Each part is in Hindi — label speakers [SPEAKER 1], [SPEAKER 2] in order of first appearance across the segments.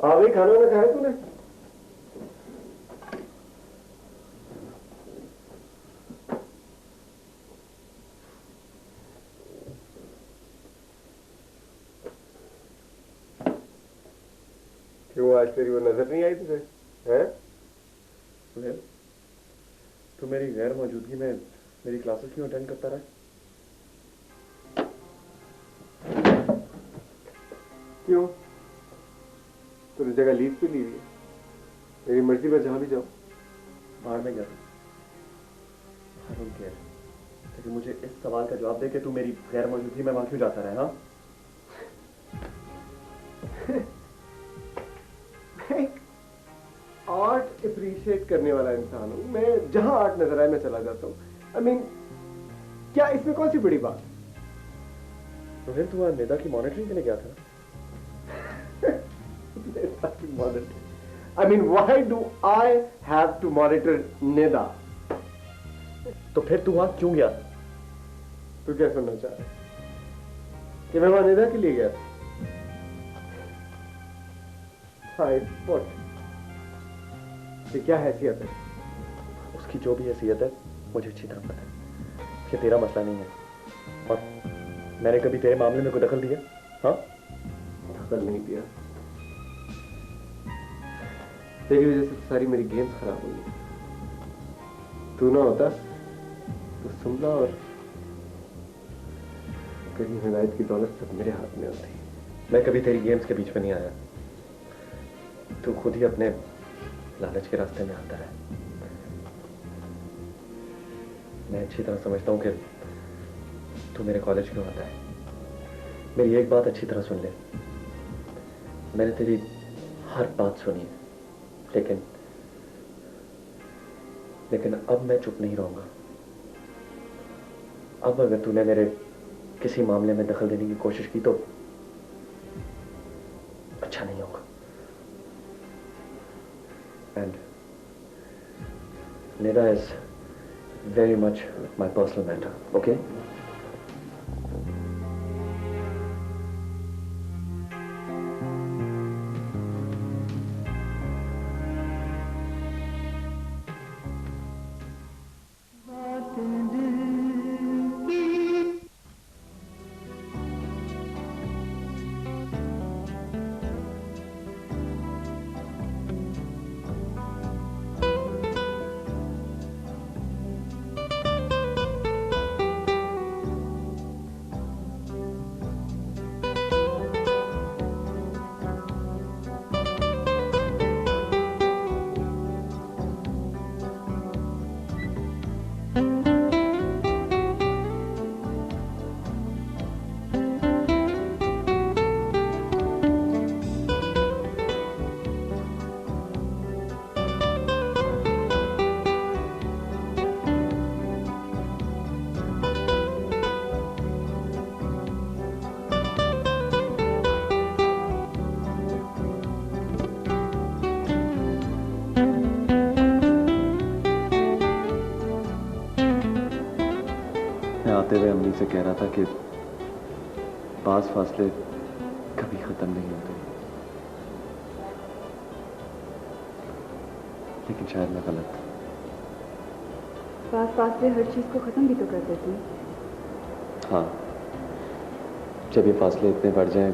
[SPEAKER 1] आ गई, खाना ना खाया तूने? क्यों आज तेरी वो नजर नहीं आई तुझे? हैं?
[SPEAKER 2] सुहेल, तू मेरी गैर मौजूदगी में मेरी क्लासेस क्यों अटेंड करता रहा?
[SPEAKER 1] क्यों? तूने जगह लीज पे ली हुई है, मेरी मर्जी में जहां भी जाओ।
[SPEAKER 2] बाहर में गया था, लेकिन मुझे इस सवाल का जवाब दे कि तू मेरी गैर मौजूदगी में वहां क्यों जाता रहा? हाँ,
[SPEAKER 1] आर्ट अप्रिशिएट करने वाला इंसान हूं मैं, जहां आर्ट नजर आए मैं चला जाता हूं। आई मीन, क्या इसमें कौन सी बड़ी बात?
[SPEAKER 2] तो फिर तू निदा की मॉनिटरिंग के लिए गया था?
[SPEAKER 1] I mean, why do I have to monitor Nida?
[SPEAKER 2] तो फिर तू वहां क्यों गया?
[SPEAKER 1] तू क्या सुनना चाह रहा है? कि मैं वहां निदा के लिए गया था? 5 फुट की क्या हैसियत है?
[SPEAKER 2] उसकी जो भी हैसियत है मुझे अच्छी तरह पता है कि तेरा मसला नहीं है, और मैंने कभी तेरे मामले में कोई दखल दिया? हाँ,
[SPEAKER 1] दखल नहीं दिया। तेरी वजह से सारी मेरी गेम्स खराब हुई। तू ना होता तो सुमला और करीम हिदायत की दौलत सब मेरे हाथ में होती।
[SPEAKER 2] मैं कभी तेरी गेम्स के बीच में नहीं आया, तू खुद ही अपने लालच के रास्ते में आता है। मैं अच्छी तरह समझता हूं कि तू मेरे कॉलेज क्यों आता है। मेरी एक बात अच्छी तरह सुन ले, मैंने तेरी हर बात सुनी है, लेकिन अब मैं चुप नहीं रहूंगा। अब अगर तूने मेरे किसी मामले में दखल देने की कोशिश की तो अच्छा नहीं होगा। And Nida is very much my personal matter, okay? आते हुए अम्मी से कह रहा था कि पास फासले कभी खत्म नहीं होते, लेकिन शायद मैं गलत था।
[SPEAKER 3] पास फासले हर चीज को खत्म भी तो कर देते हैं।
[SPEAKER 2] हाँ, जब ये फासले इतने बढ़ जाएं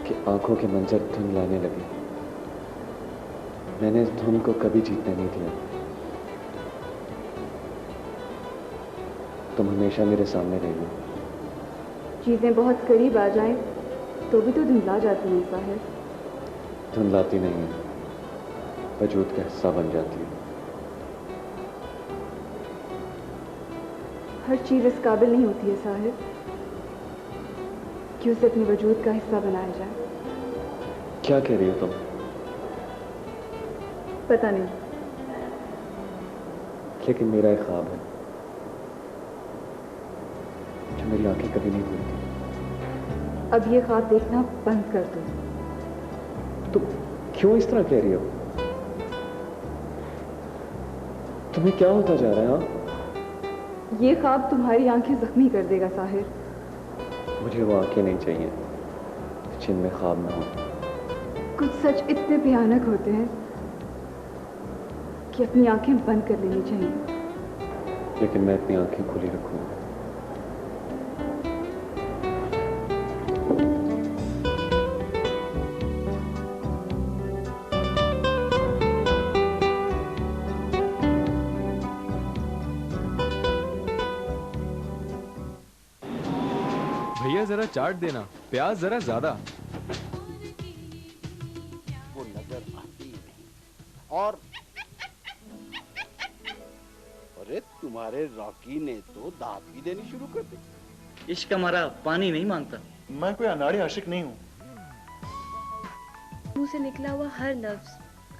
[SPEAKER 2] कि आंखों के मंजर धुंध लाने लगे। मैंने इस धुंध को कभी जीतने नहीं दिया। तुम हमेशा मेरे सामने रही।
[SPEAKER 3] चीजें बहुत करीब आ जाएं तो भी तो धुंधला जाती हैं साहिर।
[SPEAKER 2] धुंधलाती नहीं है, वजूद का हिस्सा बन जाती है।
[SPEAKER 3] हर चीज इस काबिल नहीं होती है साहिर कि उसे अपने वजूद का हिस्सा बनाया जाए।
[SPEAKER 2] क्या कह रही हो तुम?
[SPEAKER 3] पता नहीं,
[SPEAKER 2] लेकिन मेरा एक ख्वाब है जो मेरी आंखें कभी नहीं भूलती।
[SPEAKER 3] अब ये ख्वाब देखना बंद कर दो।
[SPEAKER 2] तुम क्यों इस तरह कह रही हो? तुम्हें क्या होता जा रहा है? हाँ,
[SPEAKER 3] ये ख्वाब तुम्हारी आंखें जख्मी कर देगा साहिर।
[SPEAKER 2] मुझे वो आंखें नहीं चाहिए जिनमें ख्वाब ना हो।
[SPEAKER 3] कुछ सच इतने भयानक होते हैं कि अपनी आंखें बंद कर लेनी चाहिए।
[SPEAKER 2] लेकिन मैं अपनी आंखें खुली रखूंगा।
[SPEAKER 4] भैया जरा चाट देना, प्याज जरा ज्यादा।
[SPEAKER 5] वो नजर आती नहीं। और अरे तुम्हारे रॉकी ने तो दांत भी देनी शुरू कर दी।
[SPEAKER 6] इश्क हमारा पानी नहीं मांगता।
[SPEAKER 7] मैं कोई अनाड़ी आशिक नहीं हूँ।
[SPEAKER 8] मुंह से निकला हुआ हर लफ्ज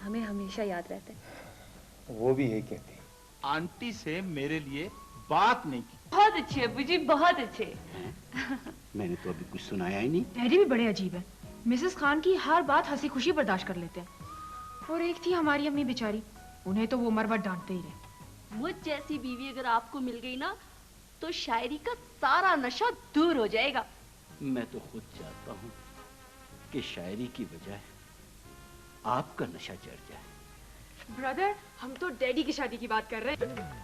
[SPEAKER 8] हमें हमेशा याद रहता है।
[SPEAKER 7] वो भी यही कहती।
[SPEAKER 5] आंटी से मेरे लिए बात नहीं की।
[SPEAKER 9] बहुत अच्छे अब्बू जी, बहुत अच्छे।
[SPEAKER 5] मैंने तो अभी कुछ सुनाया ही नहीं।
[SPEAKER 9] डैडी भी बड़े अजीब है। मिसेस खान की हर बात हंसी खुशी बर्दाश्त कर लेते हैं। और एक थी हमारी अम्मी बेचारी, उन्हें तो वो मरवट डांटते ही रहे।
[SPEAKER 8] मुझ जैसी बीवी अगर आपको मिल गई ना तो शायरी का सारा नशा दूर हो जाएगा।
[SPEAKER 5] मैं तो खुद चाहता हूँ कि शायरी की बजाय आपका नशा चढ़ जाए।
[SPEAKER 9] ब्रदर, हम तो डैडी की शादी की बात कर रहे हैं।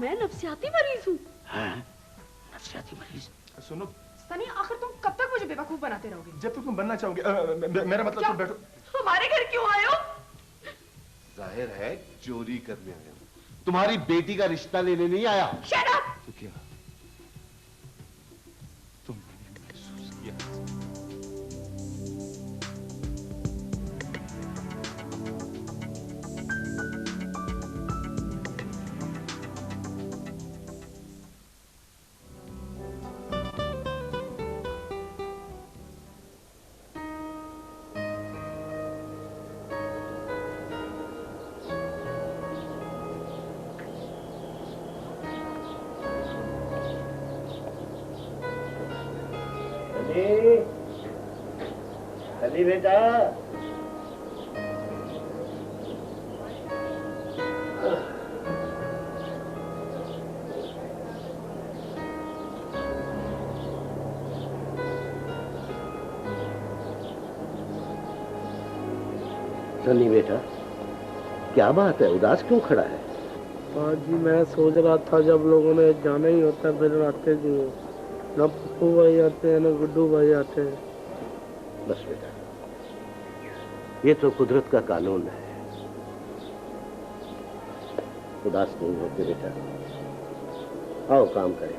[SPEAKER 8] मैं नफसियाती मरीज हूँ।
[SPEAKER 5] हाँ, नफसियाती मरीज।
[SPEAKER 7] सुनो
[SPEAKER 9] सनी, आखिर तुम कब तक मुझे बेवकूफ बनाते रहोगे?
[SPEAKER 7] जब तक तुम बनना चाहोगे। मेरा मतलब तुम बैठो।
[SPEAKER 9] हमारे घर क्यों आए हो?
[SPEAKER 10] जाहिर है चोरी करने आया हूं, तुम्हारी बेटी का रिश्ता लेने नहीं आया।
[SPEAKER 9] Shut up!
[SPEAKER 7] तो क्या तुमने महसूस किया?
[SPEAKER 5] अली बेटा, सनी बेटा, क्या बात है, उदास क्यों खड़ा है?
[SPEAKER 11] जी मैं सोच रहा था जब लोगों ने जाना ही होता फिर आते क्यों? न पप्पू भाई आते हैं न गुड्डू भाई आते हैं।
[SPEAKER 5] बस बेटा, ये तो कुदरत का कानून है। उदास नहीं होते बेटा, आओ काम करें।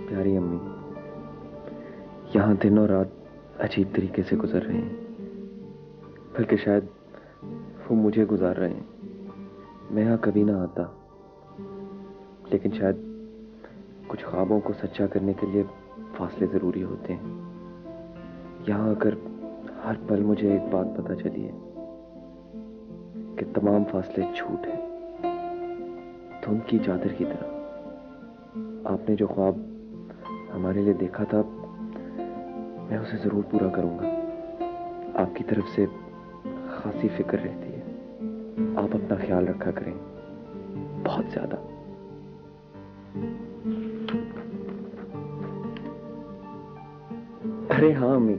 [SPEAKER 2] प्यारी अम्मी, यहाँ दिन और रात अजीब तरीके से गुजर रहे हैं, बल्कि शायद वो मुझे गुजार रहे हैं। मैं यहाँ कभी ना आता, लेकिन शायद कुछ ख्वाबों को सच्चा करने के लिए फासले ज़रूरी होते हैं। यहाँ आकर हर पल मुझे एक बात पता चली है कि तमाम फासले झूठ हैं, धुंध की चादर की तरह। आपने जो ख्वाब हमारे लिए देखा था, मैं उसे जरूर पूरा करूंगा। आपकी तरफ से खासी फिक्र रहती है। आप अपना ख्याल रखा करें, बहुत ज्यादा। अरे हाँ अम्मी,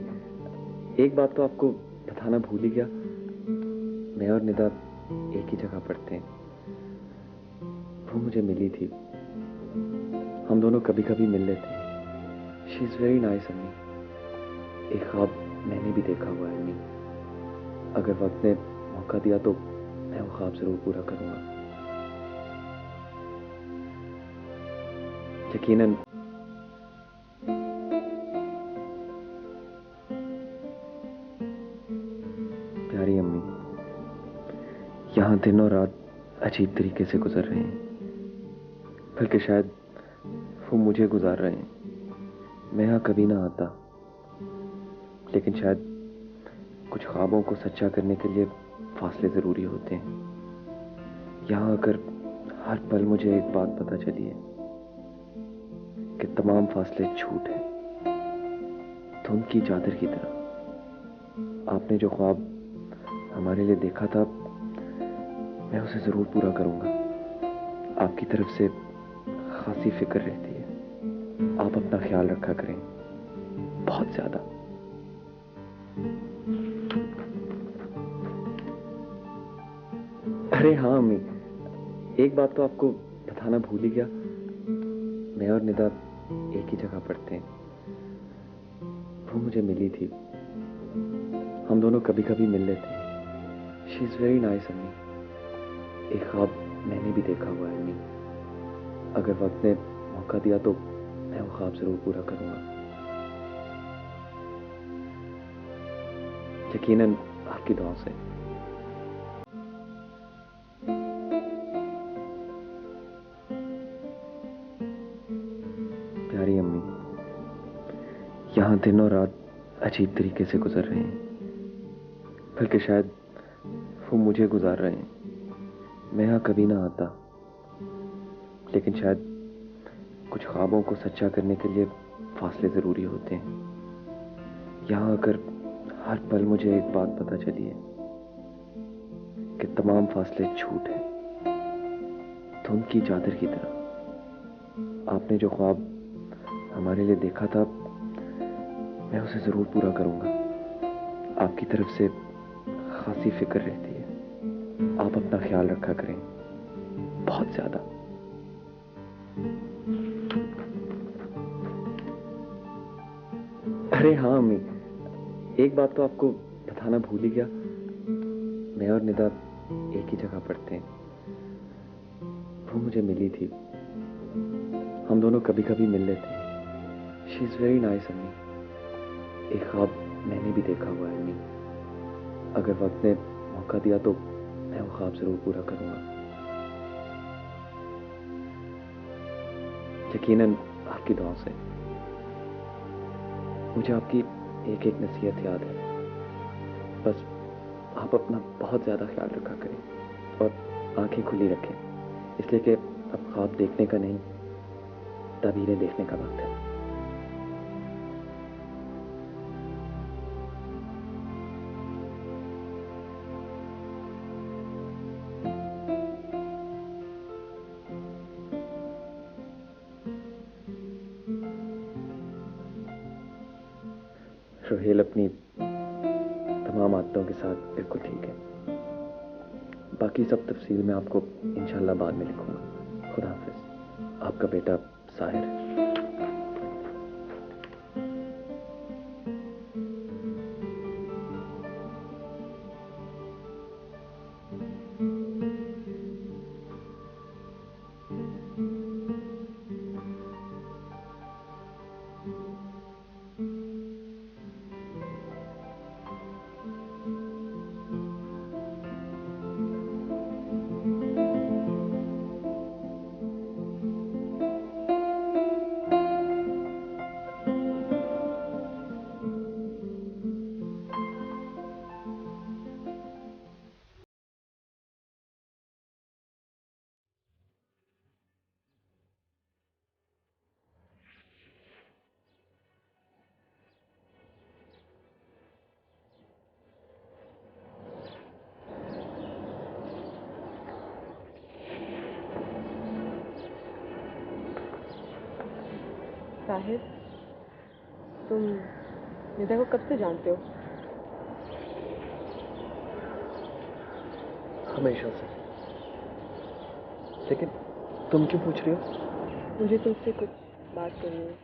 [SPEAKER 2] एक बात तो आपको बताना भूल ही गया। मैं और निदा एक ही जगह पढ़ते हैं। वो मुझे मिली थी, हम दोनों कभी कभी मिल लेते हैं। शी इज वेरी नाइस अम्मी। एक ख्वाब मैंने भी देखा हुआ है अम्मी। अगर वक्त ने मौका दिया तो मैं वो ख्वाब जरूर पूरा करूंगा। यकीनन प्यारी अम्मी, यहाँ दिन और रात अजीब तरीके से गुजर रहे हैं, बल्कि शायद वो मुझे गुजार रहे हैं। मैं यहाँ कभी ना आता, लेकिन शायद कुछ ख्वाबों को सच्चा करने के लिए फासले ज़रूरी होते हैं। यहाँ आकर हर पल मुझे एक बात पता चली है कि तमाम फासले झूठ हैं, धुंध की चादर की तरह। आपने जो ख्वाब हमारे लिए देखा था, मैं उसे ज़रूर पूरा करूँगा। आपकी तरफ से खासी फिक्र रहती है। आप अपना ख्याल रखा करें, बहुत ज़्यादा। अरे हाँ अम्मी, एक बात तो आपको बताना भूल ही गया। मैं और निदा एक ही जगह पढ़ते हैं। वो मुझे मिली थी, हम दोनों कभी कभी मिल लेते हैं। शी इज़ वेरी नाइस अम्मी। एक ख्वाब मैंने भी देखा हुआ है अम्मी। अगर वक्त ने मौका दिया तो मैं वो ख्वाब जरूर पूरा करूंगा। यकीनन आपकी दुआओं से। प्यारी अम्मी, यहाँ दिन और रात अजीब तरीके से गुजर रहे हैं, बल्कि शायद वो मुझे गुजार रहे हैं। मैं यहाँ कभी ना आता, लेकिन शायद कुछ ख्वाबों को सच्चा करने के लिए फासले ज़रूरी होते हैं। यहाँ आकर हर पल मुझे एक बात पता चली है कि तमाम फासले झूठ हैं, धुंध की चादर की तरह। आपने जो ख्वाब हमारे लिए देखा था, मैं उसे ज़रूर पूरा करूँगा। आपकी तरफ से खासी फिक्र रहती है। आप अपना ख्याल रखा करें, बहुत ज़्यादा। अरे हाँ अम्मी, एक बात तो आपको बताना भूल ही गया। मैं और निदा एक ही जगह पढ़ते हैं। वो मुझे मिली थी, हम दोनों कभी कभी मिल लेते हैं। शी इज़ वेरी नाइस अम्मी। एक ख्वाब मैंने भी देखा हुआ है अम्मी। अगर वक्त ने मौका दिया तो मैं वो ख्वाब जरूर पूरा करूंगा। यकीनन आपकी दुआओं से। मुझे आपकी एक एक नसीहत याद है। बस आप अपना बहुत ज़्यादा ख्याल रखा करें और आंखें खुली रखें, इसलिए कि अब ख्वाब देखने का नहीं, तबीरें देखने का वक्त है। रोहेल अपनी तमाम आदतों के साथ बिल्कुल ठीक है। बाकी सब तफसील मैं आपको इंशाल्लाह बाद में लिखूंगा। खुदा हाफिज। आपका बेटा साहिर।
[SPEAKER 3] साहिर, तुम निदा को कब से जानते हो?
[SPEAKER 2] हमेशा से। लेकिन तुम क्यों पूछ रही हो?
[SPEAKER 3] मुझे तुमसे कुछ बात करनी है।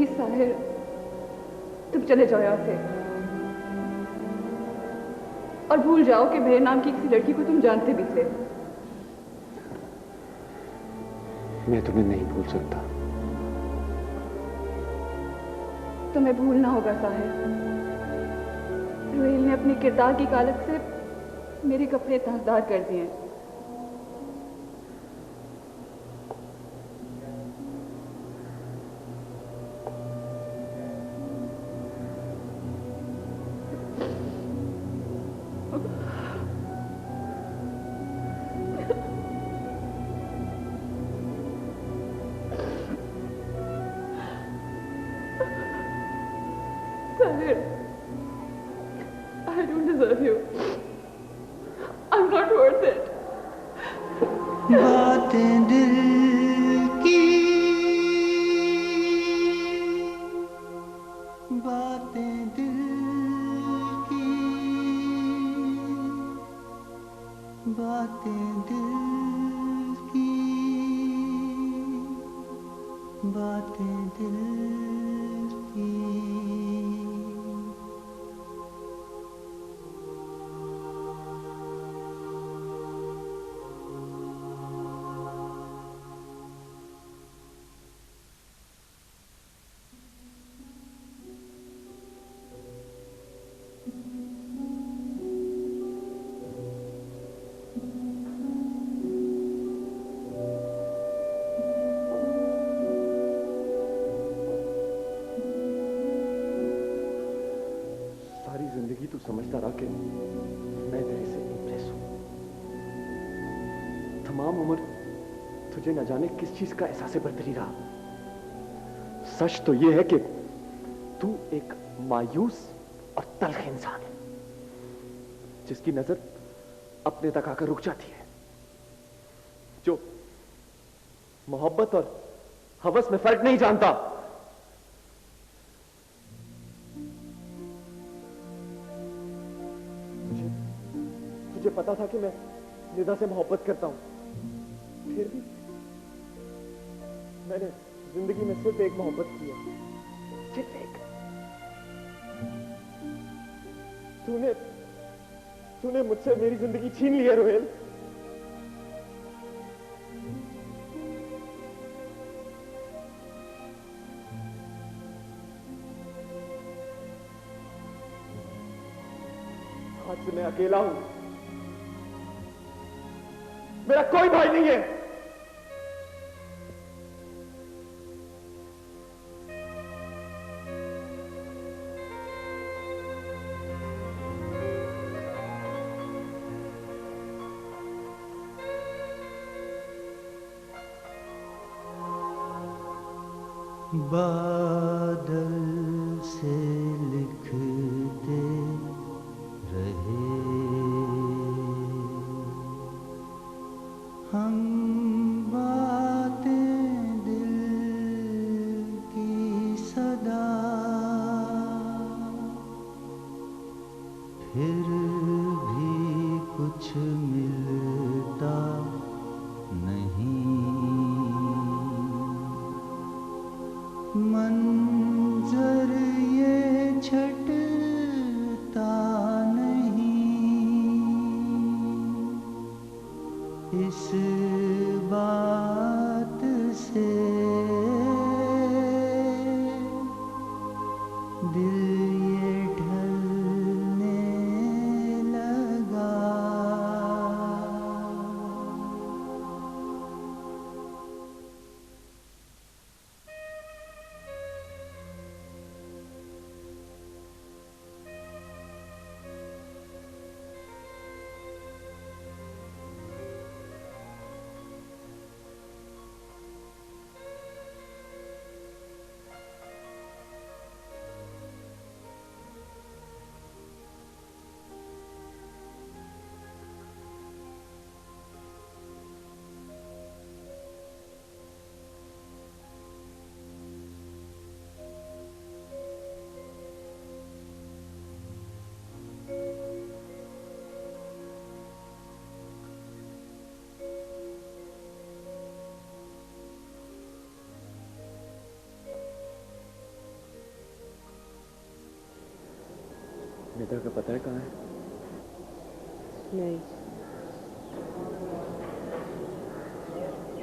[SPEAKER 3] प्लीज साहिर, तुम चले जाओ यहाँ से और भूल जाओ कि मेरे नाम की किसी लड़की को तुम जानते भी थे।
[SPEAKER 2] मैं तुम्हें नहीं भूल सकता।
[SPEAKER 3] तुम्हें भूलना होगा साहिर। रोहेल ने अपने किरदार की कालक से मेरे कपड़े ताजदार कर दिए। Sahir, I don't deserve you. I'm not worth it.
[SPEAKER 12] बातें दिल की, बातें दिल की, बातें दिल की, बातें दिल की।
[SPEAKER 1] सारी जिंदगी तू समझता रहा कि मैं तेरे से इम्प्रेस हूं। तमाम उम्र तुझे न जाने किस चीज का एहसास बर्तरी रहा। सच तो यह है कि तू एक मायूस और तल्ख इंसान है, जिसकी नजर अपने तक आकर रुक जाती है, जो मोहब्बत और हवस में फर्क नहीं जानता। मुझे पता था कि मैं निदा से मोहब्बत करता हूं, फिर भी मैंने जिंदगी में सिर्फ एक मोहब्बत की है, सिर्फ एक। तूने मुझसे मेरी जिंदगी छीन ली है रोहेल। आज से मैं अकेला हूं, मेरा कोई भाई नहीं है।
[SPEAKER 12] बादल से लिखते रहे हम बातें दिल की सदा, फिर भी कुछ मिलता नहीं। मंजर ये छटता नहीं, इस बात से दिल ये ढलने लगा।
[SPEAKER 1] निदा का पता है कहाँ है?
[SPEAKER 3] नहीं।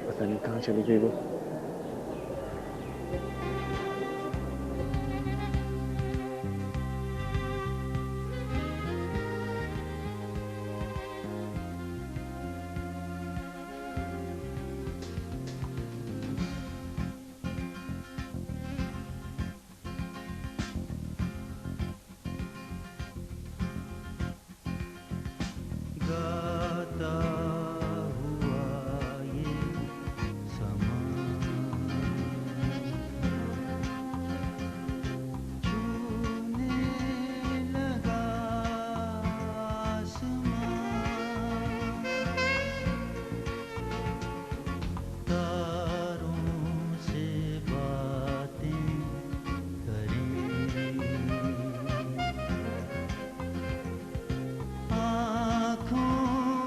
[SPEAKER 1] पता नहीं कहाँ चली गई वो।
[SPEAKER 12] गाता हुआ ये समा छूने लगा आसमां, तारों से बातें करें, आँखों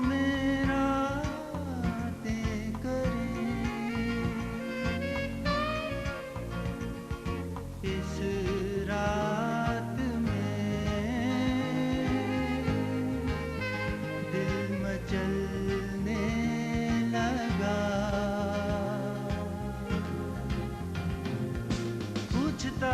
[SPEAKER 12] में रातें करें, इस रात में दिल मचलने लगा, पूछता